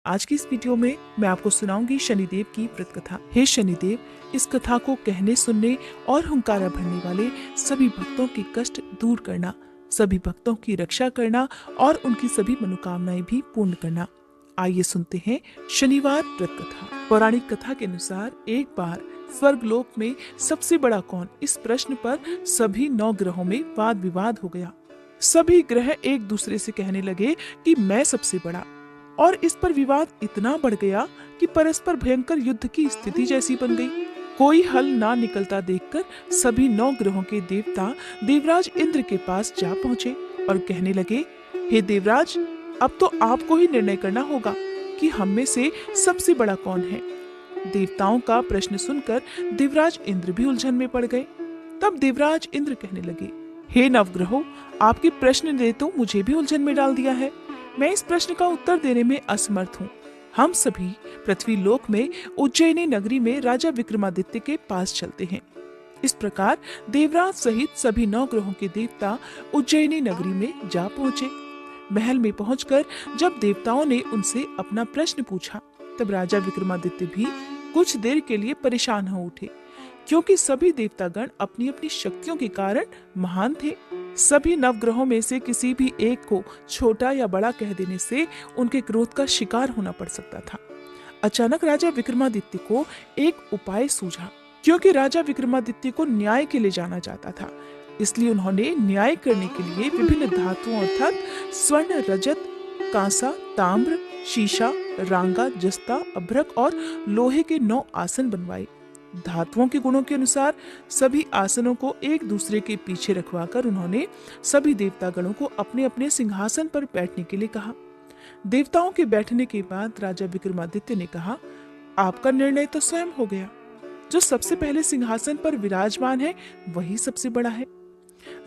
आज की इस वीडियो में मैं आपको सुनाऊंगी शनिदेव की व्रत कथा। हे शनिदेव, इस कथा को कहने सुनने और हुंकारा भरने वाले सभी भक्तों के कष्ट दूर करना, सभी भक्तों की रक्षा करना और उनकी सभी मनोकामनाएं भी पूर्ण करना। आइए सुनते हैं शनिवार व्रत कथा। पौराणिक कथा के अनुसार एक बार स्वर्गलोक में सबसे बड़ा कौन, इस प्रश्न पर सभी 9 ग्रहों में वाद विवाद हो गया। सभी ग्रह एक दूसरे से कहने लगे कि मैं सबसे बड़ा, और इस पर विवाद इतना बढ़ गया कि परस्पर भयंकर युद्ध की स्थिति जैसी बन गई। कोई हल ना निकलता देखकर सभी 9 ग्रहों के देवता देवराज इंद्र के पास जा पहुंचे और कहने लगे, हे देवराज, अब तो आपको ही निर्णय करना होगा कि हम में से सबसे बड़ा कौन है। देवताओं का प्रश्न सुनकर देवराज इंद्र भी उलझन में पड़ गए। तब देवराज इंद्र कहने लगे, हे नवग्रहों, आपके प्रश्न ने तो मुझे भी उलझन में डाल दिया है। मैं इस प्रश्न का उत्तर देने में असमर्थ हूँ। हम सभी पृथ्वी लोक में उज्जैनी नगरी में राजा विक्रमादित्य के पास चलते हैं। इस प्रकार देवराज सहित सभी 9 ग्रहों के देवता उज्जैनी नगरी में जा पहुंचे। महल में पहुंचकर जब देवताओं ने उनसे अपना प्रश्न पूछा, तब राजा विक्रमादित्य भी कुछ देर के लिए परेशान हो उठे, क्योंकि सभी देवतागण अपनी अपनी शक्तियों के कारण महान थे। सभी नवग्रहों में से किसी भी एक को छोटा या बड़ा कह देने से उनके क्रोध का शिकार होना पड़ सकता था। अचानक राजा विक्रमादित्य को एक उपाय सूझा, क्योंकि राजा विक्रमादित्य को न्याय के लिए जाना जाता था। इसलिए उन्होंने न्याय करने के लिए विभिन्न धातुओं अर्थात स्वर्ण, रजत, कांसा, ताम्र, शीशा, रांगा, जस्ता, अभ्रक और लोहे के 9 आसन बनवाए। धातुओं के गुणों के अनुसार सभी आसनों को एक दूसरे के पीछे रखवाकर उन्होंने सभी देवतागणों को अपने अपने सिंहासन पर बैठने के लिए कहा। देवताओं के बैठने के बाद राजा विक्रमादित्य ने कहा, आपका निर्णय तो स्वयं हो गया। जो सबसे पहले सिंहासन पर विराजमान है वही सबसे बड़ा है।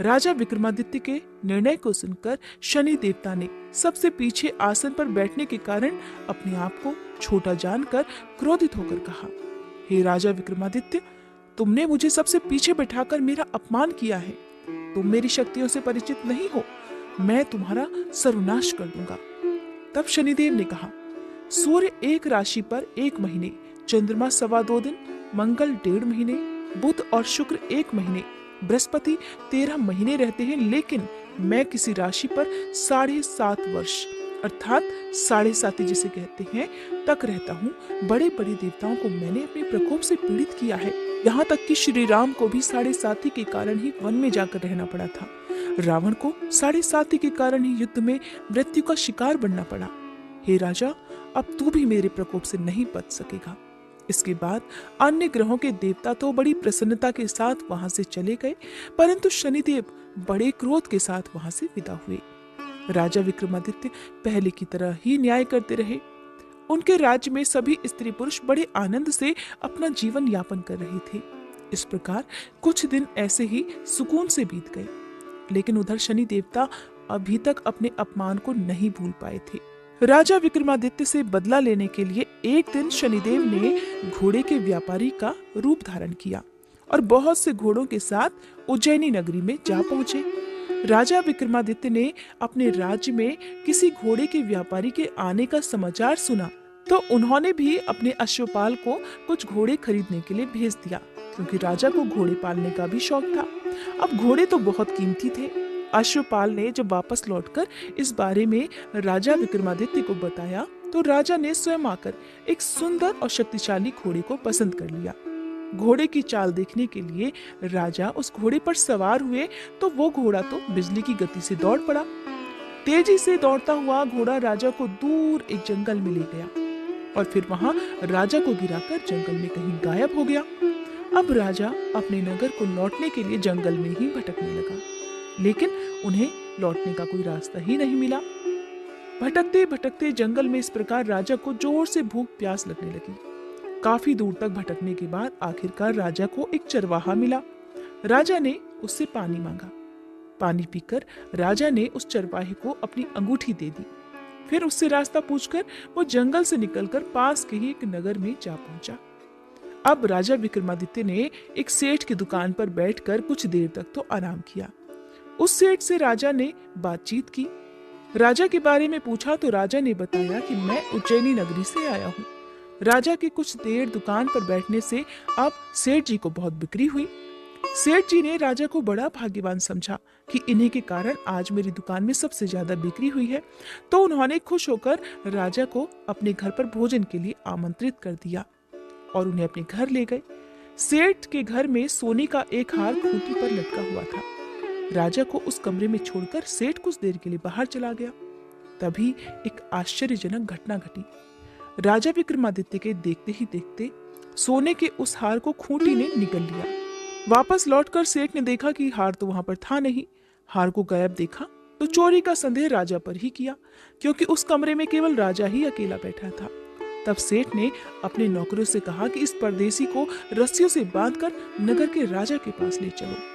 राजा विक्रमादित्य के निर्णय को सुनकर शनि देवता ने सबसे पीछे आसन पर बैठने के कारण अपने आप को छोटा जानकर क्रोधित होकर कहा, हे राजा विक्रमादित्य, तुमने मुझे सबसे पीछे बैठाकर मेरा अपमान किया है। तुम मेरी शक्तियों से परिचित नहीं हो। मैं तुम्हारा सर्वनाश कर दूंगा। तब शनिदेव ने कहा, सूर्य एक राशि पर 1 महीने, चंद्रमा 2.25 दिन, मंगल 1.5 महीने, बुध और शुक्र 1 महीने, बृहस्पति 13 महीने रहते हैं, लेकिन मैं किसी राशि पर 7.5 वर्ष अर्थात 7.5 जिसे कहते हैं तक रहता हूँ। बड़े बड़े देवताओं को मैंने अपने प्रकोप से पीड़ित किया है। यहाँ तक कि श्री राम को भी 7.5 के कारण ही वन में जाकर रहना पड़ा था। रावण को 7.5 के कारण ही युद्ध में मृत्यु का शिकार बनना पड़ा। हे राजा, अब तू भी मेरे प्रकोप से नहीं बच सकेगा। इसके बाद अन्य ग्रहों के देवता तो बड़ी प्रसन्नता के साथ वहां से चले गए, परंतु शनिदेव बड़े क्रोध के साथ वहां से विदा हुए। राजा विक्रमादित्य पहले की तरह ही न्याय करते रहे। उनके राज्य में सभी स्त्री पुरुष बड़े आनंद से अपना जीवन यापन कर रहे थे। इस प्रकार कुछ दिन ऐसे ही सुकून से बीत गए, लेकिन उधर शनि देवता अभी तक अपने अपमान को नहीं भूल पाए थे। राजा विक्रमादित्य से बदला लेने के लिए एक दिन शनिदेव ने घोड़े के व्यापारी का रूप धारण किया और बहुत से घोड़ों के साथ उज्जैनी नगरी में जा पहुंचे। राजा विक्रमादित्य ने अपने राज्य में किसी घोड़े के व्यापारी के आने का समाचार सुना, तो उन्होंने भी अपने अश्वपाल को कुछ घोड़े खरीदने के लिए भेज दिया, क्योंकि राजा को घोड़े पालने का भी शौक था। अब घोड़े तो बहुत कीमती थे। अश्वपाल ने जब वापस लौटकर इस बारे में राजा विक्रमादित्य को बताया, तो राजा ने स्वयं आकर एक सुंदर और शक्तिशाली घोड़े को पसंद कर लिया। घोड़े की चाल देखने के लिए राजा उस घोड़े पर सवार हुए, तो वो घोड़ा तो बिजली की गति से दौड़ पड़ा। तेजी से दौड़ता हुआ घोड़ा राजा को दूर एक जंगल में ले गया और फिर वहां राजा को गिराकर जंगल में कहीं गायब हो गया। अब राजा अपने नगर को लौटने के लिए जंगल में ही भटकने लगा, लेकिन उन्हें लौटने का कोई रास्ता ही नहीं मिला। भटकते भटकते जंगल में इस प्रकार राजा को जोर से भूख प्यास लगने लगी। काफी दूर तक भटकने के बाद आखिरकार राजा को एक चरवाहा मिला। राजा ने उससे पानी मांगा। पानी पीकर राजा ने उस चरवाहे को अपनी अंगूठी दे दी। फिर उससे रास्ता पूछकर वो जंगल से निकलकर पास के ही एक नगर में जा पहुंचा। अब राजा विक्रमादित्य ने एक सेठ की दुकान पर बैठकर कुछ देर तक तो आराम किया। उस सेठ से राजा ने बातचीत की। राजा के बारे में पूछा तो राजा ने बताया कि मैं उज्जैनी नगरी से आया हूँ। राजा के कुछ देर दुकान पर बैठने से अब सेठ जी को बहुत बिक्री हुई। सेठ जी ने राजा को बड़ा भाग्यवान समझा कि इन्हीं के कारण आज मेरी दुकान में सबसे ज्यादा बिक्री हुई है। तो उन्होंने खुश होकर राजा को अपने घर पर भोजन के लिए आमंत्रित कर दिया और उन्हें अपने घर ले गए। सेठ के घर में सोने का एक हार खूंटी पर लटका हुआ था। राजा को उस कमरे में छोड़कर सेठ कुछ देर के लिए बाहर चला गया। तभी एक आश्चर्यजनक घटना घटी। राजा विक्रमादित्य के देखते ही देखते सोने के उस हार को खूंटी ने निगल लिया। वापस लौटकर सेठ ने देखा कि हार तो वहां पर था नहीं। हार को गायब देखा तो चोरी का संदेह राजा पर ही किया, क्योंकि उस कमरे में केवल राजा ही अकेला बैठा था। तब सेठ ने अपने नौकरों से कहा कि इस परदेसी को रस्सियों से बांधकर नगर के राजा के पास ले चलो।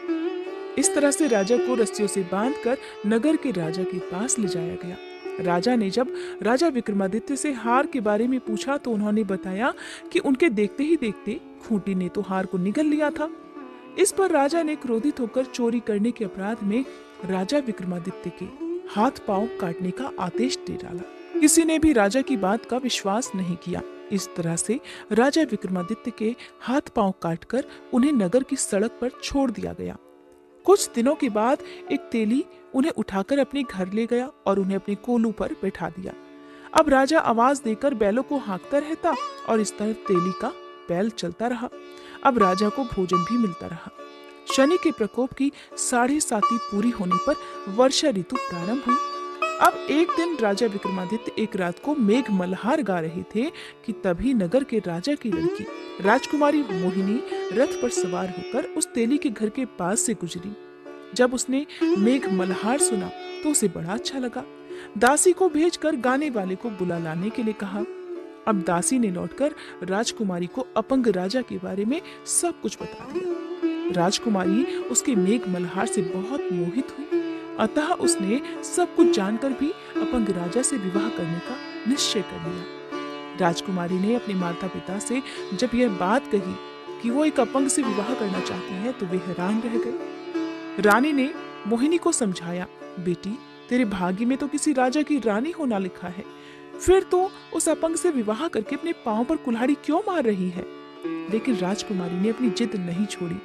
इस तरह से राजा को रस्सियों से बांधकर नगर के राजा के पास ले जाया गया। राजा ने जब राजा विक्रमादित्य से हार के बारे में पूछा तो उन्होंने बताया कि उनके देखते ही देखते खूंटी ने तो हार को निगल लिया था। इस पर राजा ने क्रोधित होकर चोरी करने के अपराध में राजा विक्रमादित्य के हाथ पांव काटने का आदेश दे डाला। किसी ने भी राजा की बात का विश्वास नहीं किया। इस तरह से राजा विक्रमादित्य के हाथ पांव काटकर उन्हें नगर की सड़क पर छोड़ दिया गया। कुछ दिनों के बाद एक तेली उन्हें उठाकर अपने घर ले गया और उन्हें अपने कोलू पर बैठा दिया। अब राजा आवाज देकर बैलों को हाँकता रहता और इस तरह तेली का बैल चलता रहा। अब राजा को भोजन भी मिलता रहा। शनि के प्रकोप की 7.5 पूरी होने पर वर्षा ऋतु प्रारंभ हुई। अब एक दिन राजा विक्रमादित्य एक रात को मेघ मल्हार गा रहे थे कि तभी नगर के राजा की लड़की राजकुमारी मोहिनी रथ पर सवार होकर उस तेली के घर के पास से गुजरी। जब उसने मेघ मल्हार सुना तो उसे बड़ा अच्छा लगा। दासी को भेजकर गाने वाले को बुला लाने के लिए कहा। अब दासी ने लौटकर राजकुमारी को अपंग राजा के बारे में सब कुछ बता दिया। राजकुमारी उसके मेघ मल्हार से बहुत मोहित हुई, अतः उसने सब कुछ जानकर भी अपंग राजा से विवाह करने का निश्चय कर लिया। राजकुमारी ने अपने माता पिता से जब यह बात कही कि वो एक अपंग से विवाह करना चाहती है तो वे हैरान रह गए। रानी ने मोहिनी को समझाया, बेटी तेरे भाग्य में तो किसी राजा की रानी होना लिखा है, फिर तो उस अपंग से विवाह करके अपने पांव पर कुल्हाड़ी क्यों मार रही है। लेकिन राजकुमारी ने अपनी जिद नहीं छोड़ी।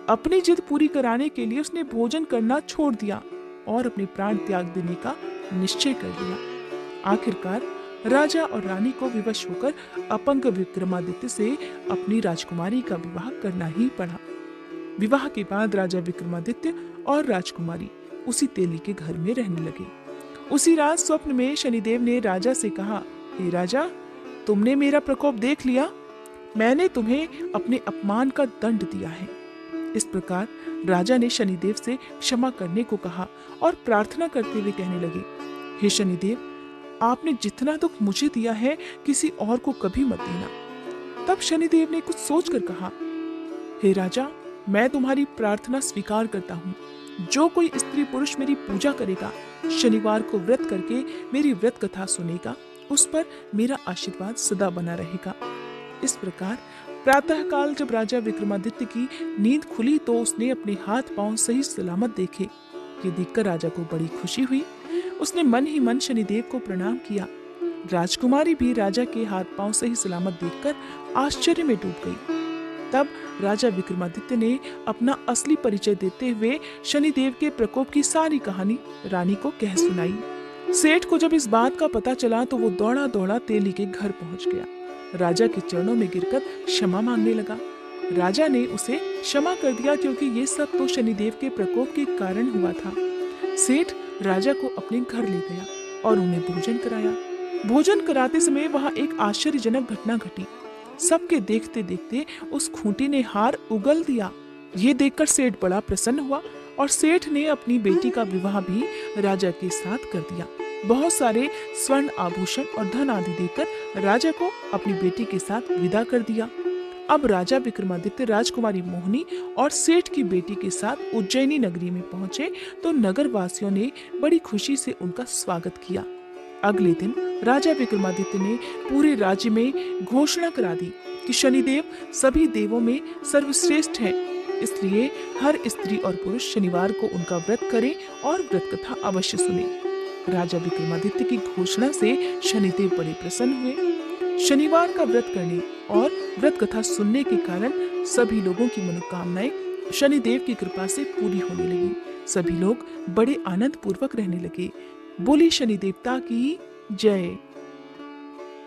अपनी जिद पूरी कराने के लिए उसने भोजन करना छोड़ दिया और अपने प्राण त्याग देने का निश्चय कर लिया। आखिरकार राजा और रानी को विवश होकर अपंग विक्रमादित्य से अपनी राजकुमारी का विवाह करना ही पड़ा। विवाह के बाद राजा विक्रमादित्य और राजकुमारी उसी तेली के घर में रहने लगे। उसी रात स्वप्न में शनिदेव ने राजा से कहा, हे राजा, तुमने मेरा प्रकोप देख लिया, मैंने तुम्हें अपने अपमान का दंड दिया है। इस प्रकार राजा ने शनिदेव से क्षमा करने को कहा और प्रार्थना करते हुए कहने लगे, हे शनिदेव, आपने जितना दुख मुझे दिया है किसी और को कभी मत देना। तब शनिदेव ने कुछ सोचकर कहा, हे राजा, मैं तुम्हारी प्रार्थना स्वीकार करता हूँ। जो कोई स्त्री पुरुष मेरी पूजा करेगा, शनिवार को व्रत करके मेरी व्रत कथा सुनेगा, उस पर मेरा आशीर्वाद सदा बना रहेगा। इस प्रकार प्रातः काल जब राजा विक्रमादित्य की नींद खुली तो उसने अपने हाथ पांव सही सलामत देखे। ये देखकर राजा को बड़ी खुशी हुई। उसने मन ही मन शनिदेव को प्रणाम किया। राजकुमारी भी राजा के हाथ पांव सही सलामत देखकर आश्चर्य में डूब गई। तब राजा विक्रमादित्य ने अपना असली परिचय देते हुए शनिदेव के प्रकोप की सारी कहानी रानी को कह सुनाई। सेठ को जब इस बात का पता चला तो वो दौड़ा दौड़ा तेली के घर पहुंच गया। राजा के चरणों में गिरकर क्षमा मांगने लगा। राजा ने उसे क्षमा कर दिया क्योंकि ये सब तो शनिदेव के प्रकोप के कारण हुआ था। सेठ राजा को अपने घर ले गया और उन्हें भोजन कराया। भोजन कराते समय वहां एक आश्चर्यजनक घटना घटी। सबके देखते देखते उस खूंटी ने हार उगल दिया। ये देखकर सेठ बड़ा प्रसन्न हुआ और सेठ ने अपनी बेटी का विवाह भी राजा के साथ कर दिया। बहुत सारे स्वर्ण आभूषण और धन आदि देकर राजा को अपनी बेटी के साथ विदा कर दिया। अब राजा विक्रमादित्य राजकुमारी मोहिनी और सेठ की बेटी के साथ उज्जैनी नगरी में पहुंचे तो नगर वासियों ने बड़ी खुशी से उनका स्वागत किया। अगले दिन राजा विक्रमादित्य ने पूरे राज्य में घोषणा करा दी कि शनिदेव सभी देवों में सर्वश्रेष्ठ हैं, इसलिए हर स्त्री और पुरुष शनिवार को उनका व्रत करें और व्रत कथा अवश्य सुने। राजा विक्रमादित्य की घोषणा से शनिदेव बड़े प्रसन्न हुए। शनिवार का व्रत करने और व्रत कथा सुनने के कारण सभी लोगों की मनोकामनाएं शनिदेव की कृपा से पूरी होने लगी। सभी लोग बड़े आनंद पूर्वक रहने लगे। बोली शनि देवता की जय।